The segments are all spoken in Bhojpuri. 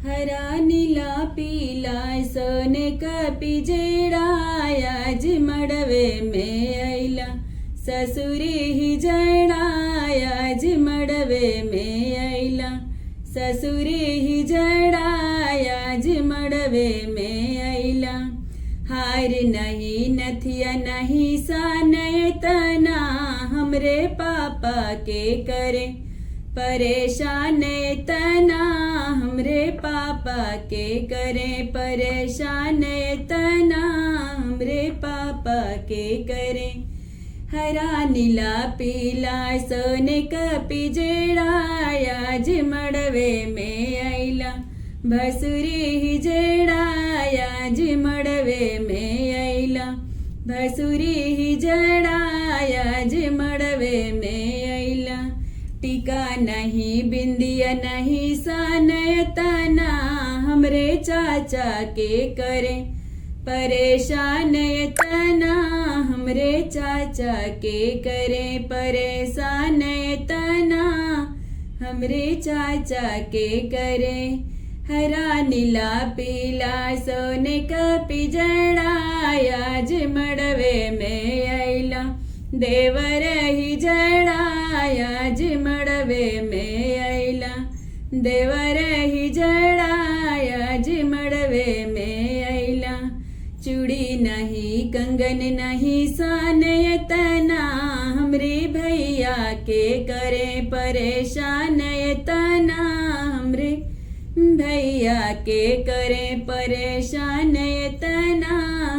हरा नीला पीला सोने का पिजेड़ाया जी मड़वे में अइला ससुरी ही जड़ाया जी मड़वे में अइला ससुरी ही जड़ाया जी मड़वे में अइला हार नहीं नथिया नहीं सानय तना हमरे पापा के करे परेशान तना हमरे पापा के करे परेशान तना हमरे पापा के करे हरा नीला पीला सोने का पिजेड़ाया जी मड़वे में अइला भसुरी ही जड़ाया जी मड़वे में अइला भसुरी ही जड़ाया जी मड़वे में अइला टीका नहीं बिंदिया नहीं सानय तना हमरे चाचा के करे परेशान तना हमरे चाचा के करे परेशान तना हमरे चाचा के करे हरा नीला पीला सोने का पिजड़ाया जी मड़वे में अइला देवर ही जड़ाया जी मड़वे में अइला देवर ही जड़ाया जी मड़वे में अइला चूड़ी नहीं कंगन नहीं सानय तना हमरे भैया के करे परेशान तना हमरे भैया के करे परेशान तना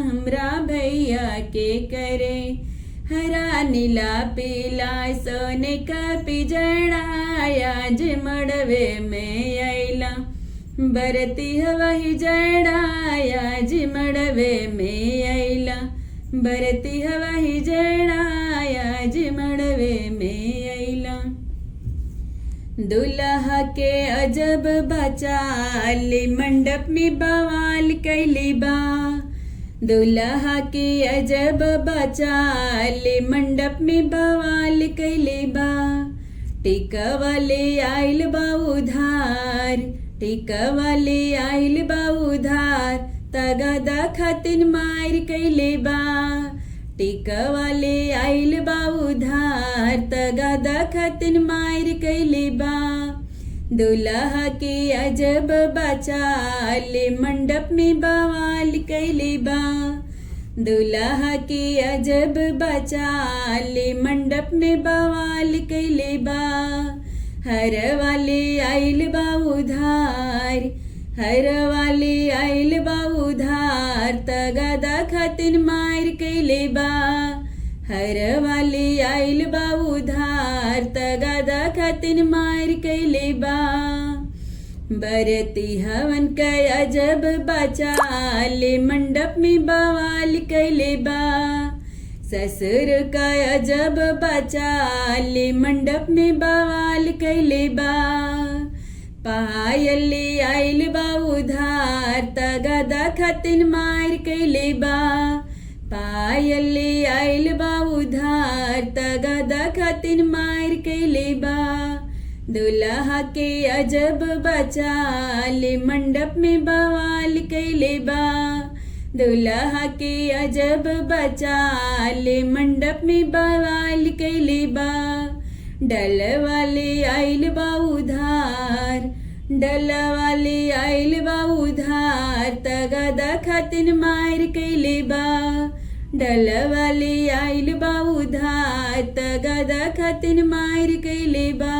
हमरा भैया के करे हरा नीला पीला सोने का पिजड़ाया जी मड़वे में अइला बरती हवाही जड़ाया जी मड़वे में अइला बरती हवाही जड़ाया जी मड़वे में अइला दुल्हा के अजब बचाली मंडप में बवाल कैली बा दुल्हा की अजब बचाली मंडप में बवाल कैली बा टीका वाले आइल बा उधार टीका वाले आइल बा उधार तगादा खातिन मार कैले बा टीका वाले आइल बा उधार तगादा खातिन मार कैले बा दुल्हा की अजब बचाली मंडप में बवाल कैली बा दुल्हा की अजब बचाली मंडप में बवाल कैली बा हर वाली आइल बा उधार हर वाली आइल बा उधार तगादा खातिन मार कैले बा हर वाली आइल बा उधार तगादा खातिन मार कैले बा बरती हवन का अजब बचाली मंडप में बवाल कैले बा ससुर का अजब बचाली मंडप में बवाल कैले बा पायली आइल बा उधार तगादा खातिन मार कैले बा पायली आइल बा उधार तगादा खातिन मार कैले बा दुल्हा के अजब बचाली मंडप में बवाल कैले बा दुल्हा के अजब बचाली मंडप में बवाल कैले बा डल वाले आइल बा उधार डल वाले आइल बा उधार तगादा खातिन मार कैले बा डल वाले आइल बा उधार तगादा खातिन मार कैले बा।